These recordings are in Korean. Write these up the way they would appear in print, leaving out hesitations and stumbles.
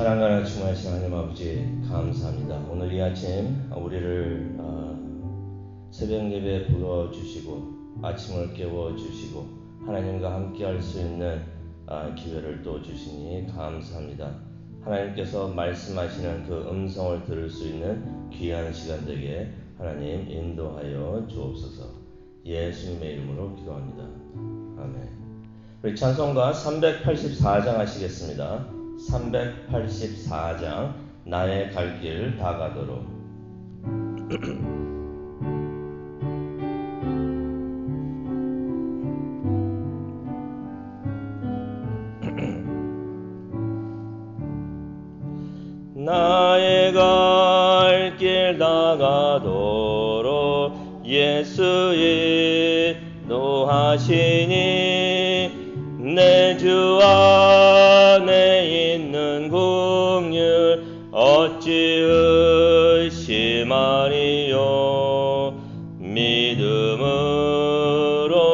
사랑하는 충만하신 하나님 아버지 감사합니다. 오늘 이 아침 우리를 새벽 예배에 불러주시고 아침을 깨워주시고 하나님과 함께 할 수 있는 기회를 또 주시니 감사합니다. 하나님께서 말씀하시는 그 음성을 들을 수 있는 귀한 시간 되게 하나님 인도하여 주옵소서. 예수님의 이름으로 기도합니다. 아멘. 우리 찬송가 384장 하시겠습니다. 384장 나의 갈 길 다 가도록. 나의 갈 길 다 가도록 예수 인도하시니 내 주 안에 있는 긍휼 어찌 의심하리요. 믿음으로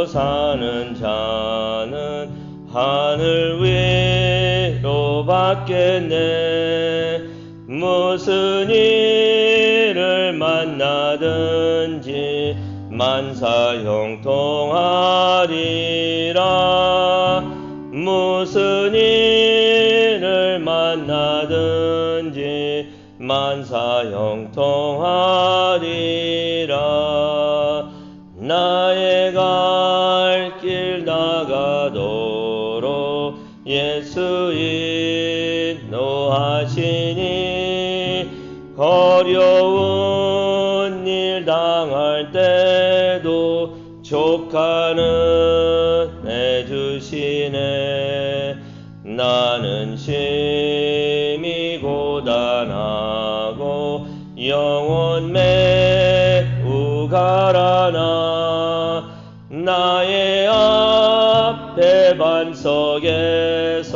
사는 자는 하늘 위로 받겠네. 무슨 일을 만나든지 만사 형통하리라. 무슨 일을 만나든지 만사 형통하리라. 나의 갈 길 나가도록 예수 인도하시니 어려운 일 당할 때도 족하는 애 주시네. 나는 심히 고단하고 영혼 매우 가라나. 나의 앞에 반석에서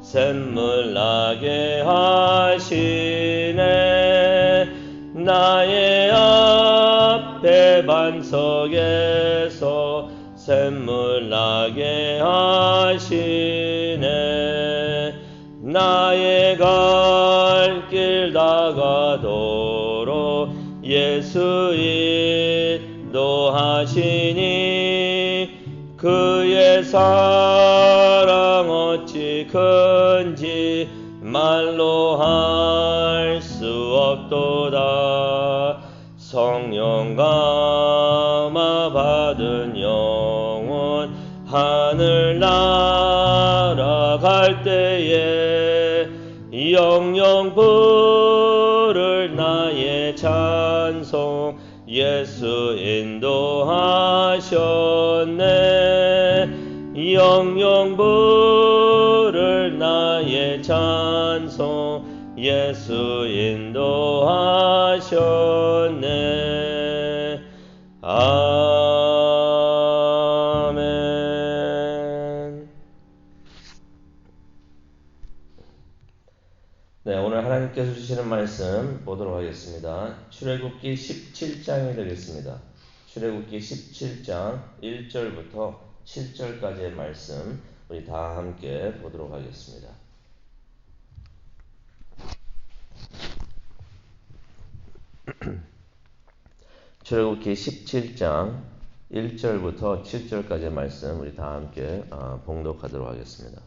샘물 나게 하시네. 나의 앞에 반석에서 샘물 나게 하시네. 나의 갈 길 다 가도록 예수 인도하시니 그의 사랑 어찌 큰지 말로 할 수 없도다. 성령 감화 받은 영혼 하늘 날아갈 때에 영영 부를 나의 찬송 예수 인도하셨네. 영영 부를 나의 찬송 예수 인도하셨네. 아멘. 네, 오늘 하나님께서 주시는 말씀 보도록 하겠습니다. 출애굽기 17장이 되겠습니다. 출애굽기 17장 1절부터 7절까지의 말씀 우리 다 함께 보도록 하겠습니다. 출애굽기 17장 1절부터 7절까지의 말씀 우리 다 함께 봉독하도록 하겠습니다.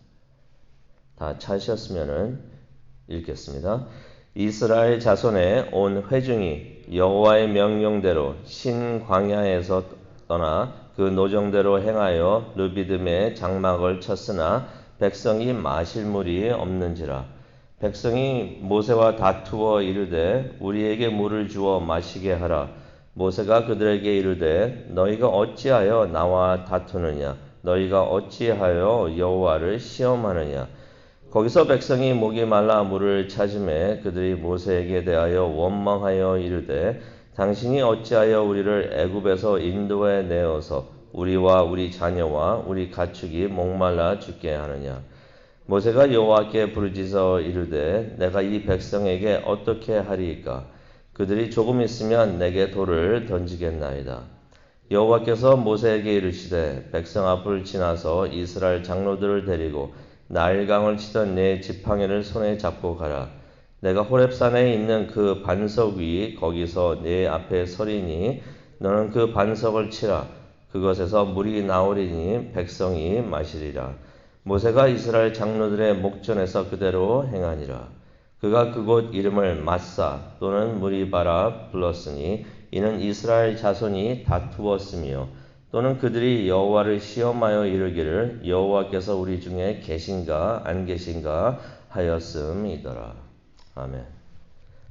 다 찾으셨으면은 읽겠습니다. 이스라엘 자손의 온 회중이 여호와의 명령대로 신 광야에서 떠나 그 노정대로 행하여 르비딤에 장막을 쳤으나 백성이 마실 물이 없는지라. 백성이 모세와 다투어 이르되 우리에게 물을 주어 마시게 하라. 모세가 그들에게 이르되 너희가 어찌하여 나와 다투느냐. 너희가 어찌하여 여호와를 시험하느냐. 거기서 백성이 목이 말라 물을 찾으매 그들이 모세에게 대하여 원망하여 이르되 당신이 어찌하여 우리를 애굽에서 인도해 내어서 우리와 우리 자녀와 우리 가축이 목말라 죽게 하느냐. 모세가 여호와께 부르짖어 이르되 내가 이 백성에게 어떻게 하리이까. 그들이 조금 있으면 내게 돌을 던지겠나이다. 여호와께서 모세에게 이르시되 백성 앞을 지나서 이스라엘 장로들을 데리고 나일강을 치던 내 지팡이를 손에 잡고 가라. 내가 호렙산에 있는 그 반석 위 거기서 내 앞에 서리니 너는 그 반석을 치라. 그것에서 물이 나오리니 백성이 마시리라. 모세가 이스라엘 장로들의 목전에서 그대로 행하니라. 그가 그곳 이름을 마사 또는 무리바라 불렀으니 이는 이스라엘 자손이 다투었으며 또는 그들이 여호와를 시험하여 이르기를 여호와께서 우리 중에 계신가 안 계신가 하였음이더라. 아멘.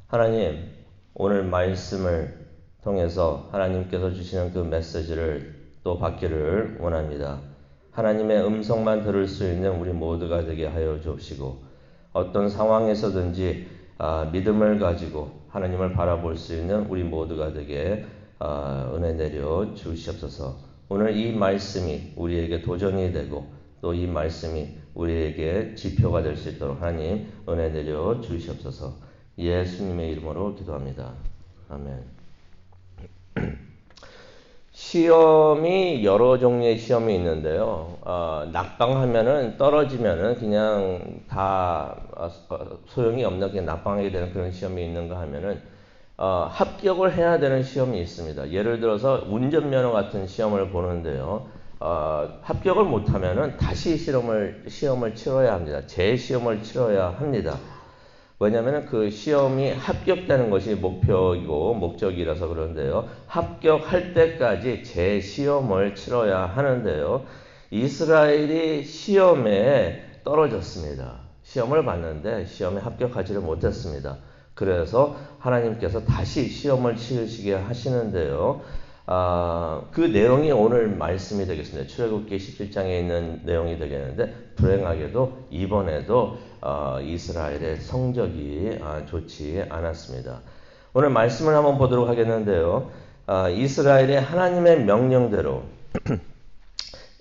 하나님, 오늘 말씀을 통해서 하나님께서 주시는 그 메시지를 또 받기를 원합니다. 하나님의 음성만 들을 수 있는 우리 모두가 되게 하여 주옵시고 어떤 상황에서든지 믿음을 가지고 하나님을 바라볼 수 있는 우리 모두가 되게 은혜 내려 주시옵소서. 오늘 이 말씀이 우리에게 도전이 되고 또 이 말씀이 우리에게 지표가 될 수 있도록 하나님 은혜 내려 주시옵소서. 예수님의 이름으로 기도합니다. 아멘. 시험이 여러 종류의 시험이 있는데요. 낙방하면은 떨어지면은 그냥 다 소용이 없는 그냥 낙방하게 되는 그런 시험이 있는가 하면은 합격을 해야 되는 시험이 있습니다. 예를 들어서 운전면허 같은 시험을 보는데요. 합격을 못하면은 다시 시험을 치러야 합니다. 재시험을 치러야 합니다. 왜냐하면 그 시험이 합격되는 것이 목표이고 목적이라서 그런데요. 합격할 때까지 재시험을 치러야 하는데요. 이스라엘이 시험에 떨어졌습니다. 시험을 봤는데 시험에 합격하지를 못했습니다. 그래서 하나님께서 다시 시험을 치르시게 하시는데요. 그 내용이 오늘 말씀이 되겠습니다. 출애굽기 17장에 있는 내용이 되겠는데 불행하게도 이번에도 이스라엘의 성적이 좋지 않았습니다. 오늘 말씀을 한번 보도록 하겠는데요. 이스라엘의 하나님의 명령대로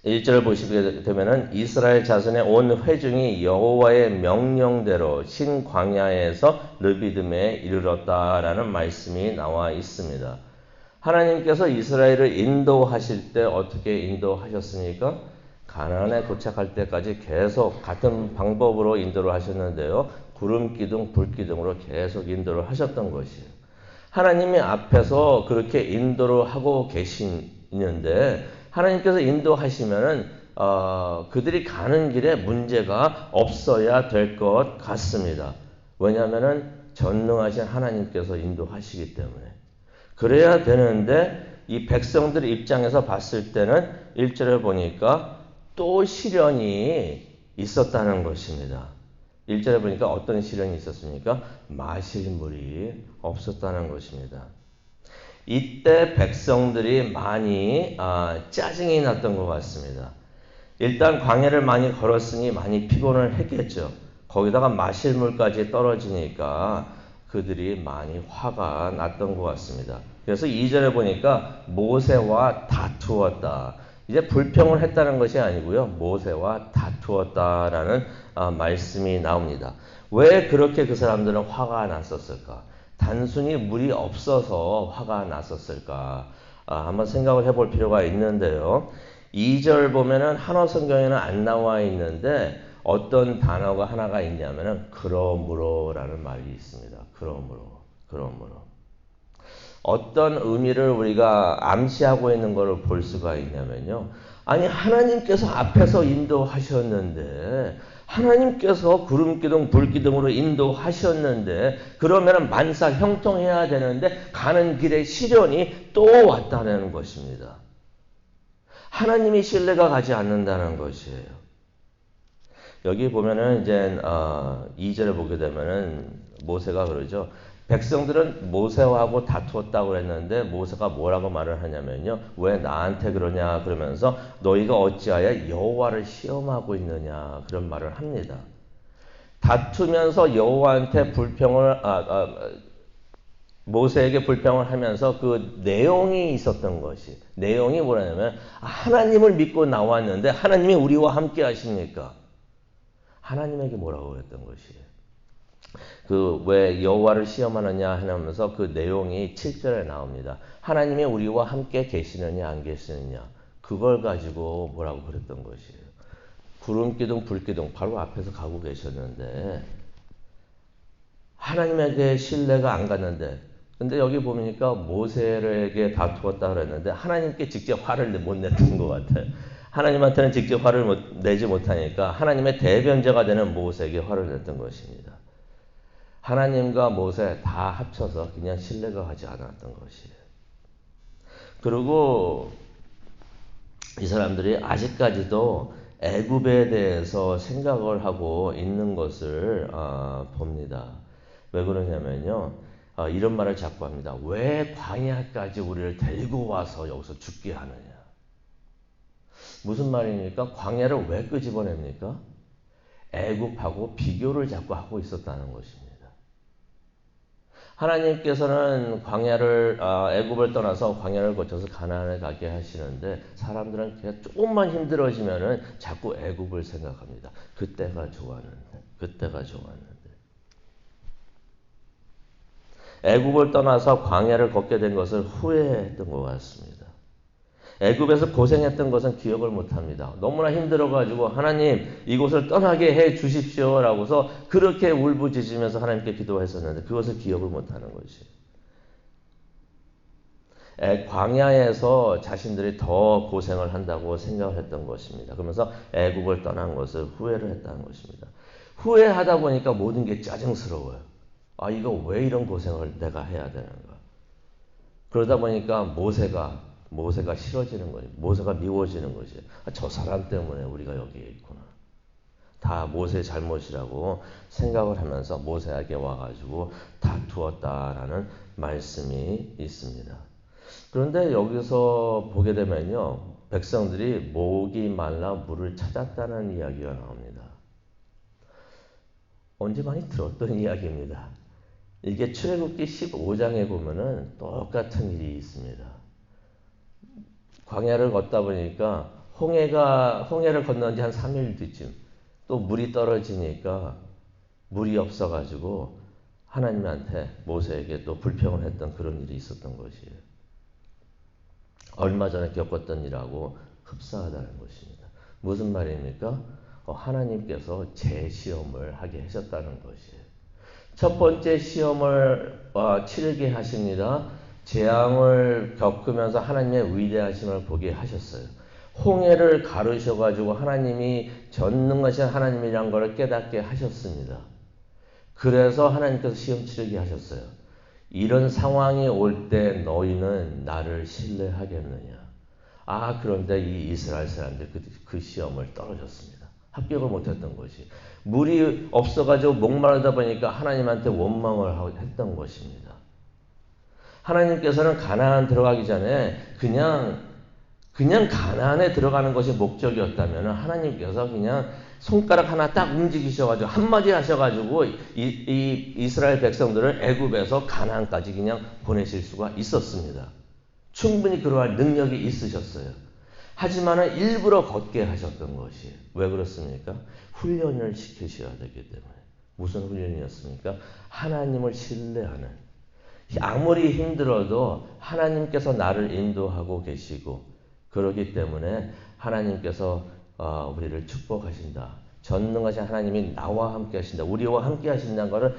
1절을 보시게 되면은 이스라엘 자손의 온 회중이 여호와의 명령대로 신광야에서 르비딤에 이르렀다라는 말씀이 나와 있습니다. 하나님께서 이스라엘을 인도하실 때 어떻게 인도하셨습니까? 가나안에 도착할 때까지 계속 같은 방법으로 인도를 하셨는데요. 구름 기둥, 불 기둥으로 계속 인도를 하셨던 것이에요. 하나님이 앞에서 그렇게 인도를 하고 계시는데 하나님께서 인도하시면은 그들이 가는 길에 문제가 없어야 될 것 같습니다. 왜냐하면은 전능하신 하나님께서 인도하시기 때문에. 그래야 되는데 이 백성들 입장에서 봤을 때는 1절에 보니까 또 시련이 있었다는 것입니다. 1절에 보니까 어떤 시련이 있었습니까? 마실 물이 없었다는 것입니다. 이때 백성들이 많이 짜증이 났던 것 같습니다. 일단 광야를 많이 걸었으니 많이 피곤을 했겠죠. 거기다가 마실 물까지 떨어지니까 그들이 많이 화가 났던 것 같습니다. 그래서 2절에 보니까 모세와 다투었다. 이제 불평을 했다는 것이 아니고요. 모세와 다투었다라는 말씀이 나옵니다. 왜 그렇게 그 사람들은 화가 났었을까? 단순히 물이 없어서 화가 났었을까? 한번 생각을 해볼 필요가 있는데요. 2절 보면은 한어 성경에는 안 나와 있는데 어떤 단어가 하나가 있냐면은 그러므로라는 말이 있습니다. 그러므로. 어떤 의미를 우리가 암시하고 있는 것을 볼 수가 있냐면요. 아니 하나님께서 앞에서 인도하셨는데 하나님께서 구름기둥 불기둥으로 인도하셨는데 그러면 만사 형통해야 되는데 가는 길에 시련이 또 왔다는 것입니다. 하나님이 신뢰가 가지 않는다는 것이에요. 여기 보면은 이제 2절에 보게 되면은 모세가 그러죠. 백성들은 모세하고 다투었다고 그랬는데 모세가 뭐라고 말을 하냐면요. 왜 나한테 그러냐 그러면서 너희가 어찌하여 여호와를 시험하고 있느냐 그런 말을 합니다. 다투면서 여호와한테 불평을 모세에게 불평을 하면서 그 내용이 있었던 것이 내용이 뭐냐면 하나님을 믿고 나왔는데 하나님이 우리와 함께 하십니까? 하나님에게 뭐라고 했던 것이에요. 그 왜 여호와를 시험하느냐 하면서 그 내용이 7절에 나옵니다. 하나님이 우리와 함께 계시느냐 안 계시느냐 그걸 가지고 뭐라고 그랬던 것이에요. 구름 기둥, 불 기둥 바로 앞에서 가고 계셨는데 하나님에게 신뢰가 안 갔는데, 근데 여기 보니까 모세에게 다투었다 그랬는데 하나님께 직접 화를 못 냈던 것 같아요. 하나님한테는 직접 화를 내지 못하니까 하나님의 대변자가 되는 모세에게 화를 냈던 것입니다. 하나님과 모세 다 합쳐서 그냥 신뢰가 가지 않았던 것이에요. 그리고 이 사람들이 아직까지도 애굽에 대해서 생각을 하고 있는 것을 봅니다. 왜 그러냐면요. 이런 말을 자꾸 합니다. 왜 광야까지 우리를 데리고 와서 여기서 죽게 하느냐. 무슨 말입니까? 광야를 왜 끄집어냅니까? 애굽하고 비교를 자꾸 하고 있었다는 것입니다. 하나님께서는 애굽을 떠나서 광야를 거쳐서 가나안에 가게 하시는데 사람들은 그냥 조금만 힘들어지면은 자꾸 애굽을 생각합니다. 그때가 좋았는데. 애굽을 떠나서 광야를 걷게 된 것을 후회했던 것 같습니다. 애굽에서 고생했던 것은 기억을 못합니다. 너무나 힘들어가지고 하나님 이곳을 떠나게 해 주십시오라고서 그렇게 울부짖으면서 하나님께 기도했었는데 그것을 기억을 못하는 것이에요. 광야에서 자신들이 더 고생을 한다고 생각을 했던 것입니다. 그러면서 애굽을 떠난 것을 후회를 했다는 것입니다. 후회하다 보니까 모든 게 짜증스러워요. 이거 왜 이런 고생을 내가 해야 되는가. 그러다 보니까 모세가 싫어지는 거예요. 모세가 미워지는 것이에요. 저 사람 때문에 우리가 여기에 있구나. 다 모세의 잘못이라고 생각을 하면서 모세에게 와가지고 다투었다라는 말씀이 있습니다. 그런데 여기서 보게 되면요. 백성들이 목이 말라 물을 찾았다는 이야기가 나옵니다. 언제 많이 들었던 이야기입니다. 이게 출애굽기 15장에 보면은 똑같은 일이 있습니다. 광야를 걷다 보니까 홍해를 건넌 지 한 3일 뒤쯤 또 물이 떨어지니까 물이 없어가지고 하나님한테 모세에게 또 불평을 했던 그런 일이 있었던 것이에요. 얼마 전에 겪었던 일하고 흡사하다는 것입니다. 무슨 말입니까? 하나님께서 재시험을 하게 하셨다는 것이에요. 첫 번째 시험을 치르게 하십니다. 재앙을 겪으면서 하나님의 위대하심을 보게 하셨어요. 홍해를 가르셔가지고 하나님이 전능하신 하나님이란 것을 깨닫게 하셨습니다. 그래서 하나님께서 시험 치르게 하셨어요. 이런 상황이 올 때 너희는 나를 신뢰하겠느냐. 그런데 이 이스라엘 사람들 그 시험을 떨어졌습니다. 합격을 못했던 것이. 물이 없어가지고 목마르다 보니까 하나님한테 원망을 했던 것입니다. 하나님께서는 가나안 들어가기 전에 그냥 가나안에 들어가는 것이 목적이었다면 하나님께서 그냥 손가락 하나 딱 움직이셔가지고 한마디 하셔가지고 이 이스라엘 백성들을 애굽에서 가나안까지 그냥 보내실 수가 있었습니다. 충분히 그러할 능력이 있으셨어요. 하지만은 일부러 걷게 하셨던 것이에요. 왜 그렇습니까? 훈련을 시키셔야 되기 때문에. 무슨 훈련이었습니까? 하나님을 신뢰하는. 아무리 힘들어도 하나님께서 나를 인도하고 계시고 그렇기 때문에 하나님께서 우리를 축복하신다. 전능하신 하나님이 나와 함께 하신다. 우리와 함께 하신다는 것을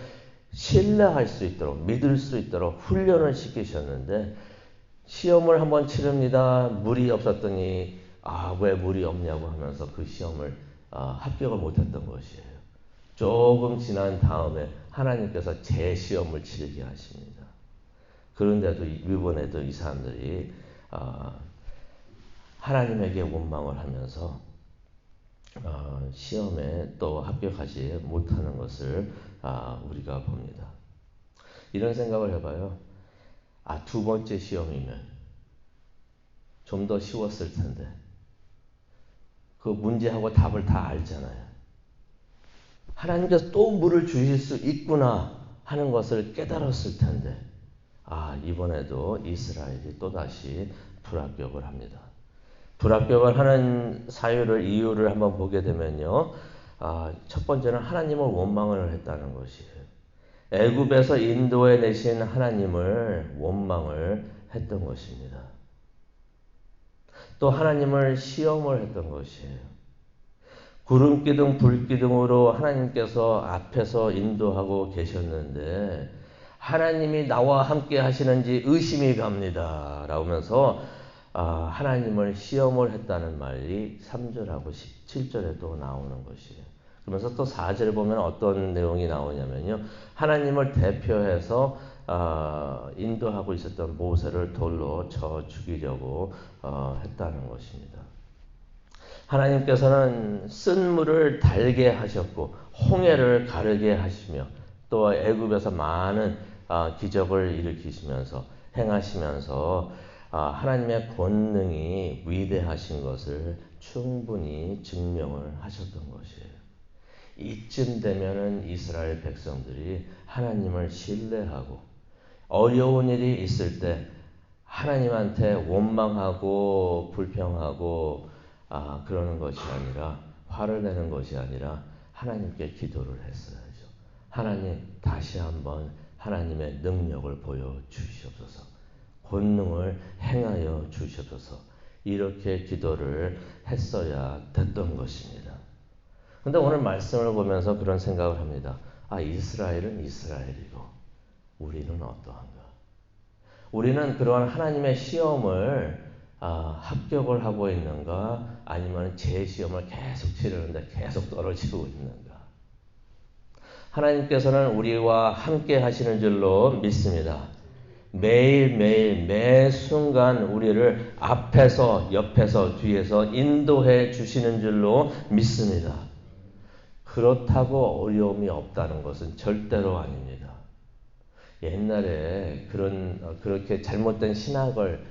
신뢰할 수 있도록 믿을 수 있도록 훈련을 시키셨는데 시험을 한번 치릅니다. 물이 없었더니 왜 물이 없냐고 하면서 그 시험을 합격을 못했던 것이에요. 조금 지난 다음에 하나님께서 재시험을 치르게 하십니다. 그런데도 이번에도 이 사람들이 하나님에게 원망을 하면서 시험에 또 합격하지 못하는 것을 우리가 봅니다. 이런 생각을 해봐요. 두 번째 시험이면 좀 더 쉬웠을 텐데 그 문제하고 답을 다 알잖아요. 하나님께서 또 물을 주실 수 있구나 하는 것을 깨달았을 텐데 이번에도 이스라엘이 또다시 불합격을 합니다. 불합격을 하는 이유를 한번 보게 되면요. 첫 번째는 하나님을 원망을 했다는 것이에요. 애굽에서 인도해 내신 하나님을 원망을 했던 것입니다. 또 하나님을 시험을 했던 것이에요. 구름기둥, 불기둥으로 하나님께서 앞에서 인도하고 계셨는데 하나님이 나와 함께 하시는지 의심이 갑니다. 라면서 하나님을 시험을 했다는 말이 3절하고 17절에도 나오는 것이에요. 그러면서 또 4절에 보면 어떤 내용이 나오냐면요. 하나님을 대표해서 인도하고 있었던 모세를 돌로 쳐 죽이려고 했다는 것입니다. 하나님께서는 쓴 물을 달게 하셨고 홍해를 가르게 하시며 또 애굽에서 많은 기적을 일으키시면서 행하시면서 하나님의 권능이 위대하신 것을 충분히 증명을 하셨던 것이에요. 이쯤 되면은 이스라엘 백성들이 하나님을 신뢰하고 어려운 일이 있을 때 하나님한테 원망하고 불평하고 그러는 것이 아니라 화를 내는 것이 아니라 하나님께 기도를 했어야죠. 하나님 다시 한번 하나님의 능력을 보여주시옵소서. 권능을 행하여 주시옵소서. 이렇게 기도를 했어야 됐던 것입니다. 그런데 오늘 말씀을 보면서 그런 생각을 합니다. 이스라엘은 이스라엘이고 우리는 어떠한가? 우리는 그러한 하나님의 시험을 합격을 하고 있는가? 아니면 제 시험을 계속 치르는데 계속 떨어지고 있는가? 하나님께서는 우리와 함께 하시는 줄로 믿습니다. 매일매일 매 순간 우리를 앞에서 옆에서 뒤에서 인도해 주시는 줄로 믿습니다. 그렇다고 어려움이 없다는 것은 절대로 아닙니다. 옛날에 그렇게 잘못된 신학을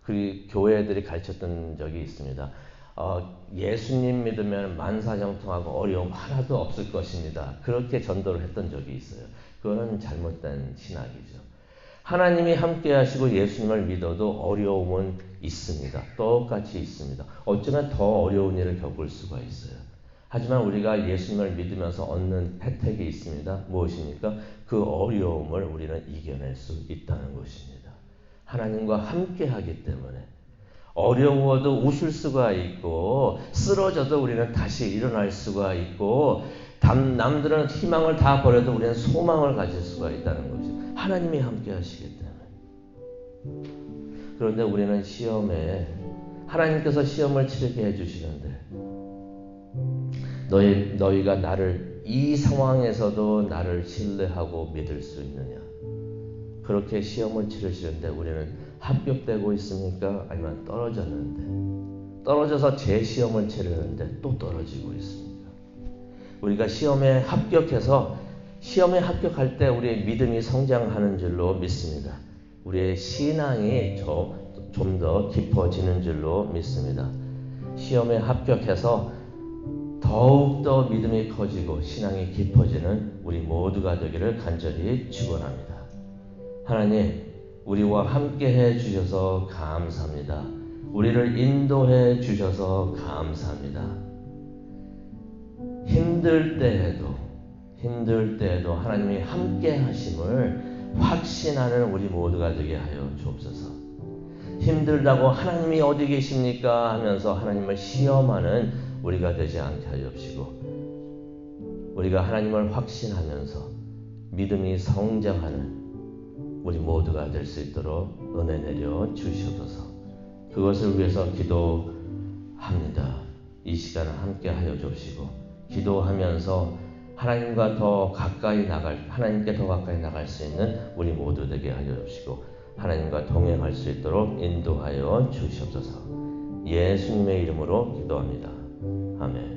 그 교회들이 가르쳤던 적이 있습니다. 예수님 믿으면 만사형통하고 어려움 하나도 없을 것입니다. 그렇게 전도를 했던 적이 있어요. 그거는 잘못된 신학이죠. 하나님이 함께 하시고 예수님을 믿어도 어려움은 있습니다. 똑같이 있습니다. 어쩌면 더 어려운 일을 겪을 수가 있어요. 하지만 우리가 예수님을 믿으면서 얻는 혜택이 있습니다. 무엇입니까? 그 어려움을 우리는 이겨낼 수 있다는 것입니다. 하나님과 함께 하기 때문에 어려워도 웃을 수가 있고 쓰러져도 우리는 다시 일어날 수가 있고 남들은 희망을 다 버려도 우리는 소망을 가질 수가 있다는 것이죠. 하나님이 함께 하시기 때문에. 그런데 우리는 시험에 하나님께서 시험을 치르게 해주시는데 너희가 나를 이 상황에서도 나를 신뢰하고 믿을 수 있느냐? 그렇게 시험을 치르시는데 우리는 합격되고 있습니까? 아니면 떨어졌는데 떨어져서 재시험을 치르는데 또 떨어지고 있습니까? 우리가 시험에 합격해서 시험에 합격할 때 우리의 믿음이 성장하는 줄로 믿습니다. 우리의 신앙이 좀 더 깊어지는 줄로 믿습니다. 시험에 합격해서 더욱더 믿음이 커지고 신앙이 깊어지는 우리 모두가 되기를 간절히 축원합니다. 하나님, 우리와 함께 해 주셔서 감사합니다. 우리를 인도해 주셔서 감사합니다. 힘들 때에도 하나님이 함께 하심을 확신하는 우리 모두가 되게 하여 주옵소서. 힘들다고 하나님이 어디 계십니까 하면서 하나님을 시험하는 우리가 되지 않게 하여 주시고 우리가 하나님을 확신하면서 믿음이 성장하는 우리 모두가 될 수 있도록 은혜 내려 주시옵소서. 그것을 위해서 기도합니다. 이 시간을 함께 하여 주시고 기도하면서 하나님께 더 가까이 나갈 수 있는 우리 모두 되게 하여 주시고 하나님과 동행할 수 있도록 인도하여 주시옵소서. 예수님의 이름으로 기도합니다. 아멘.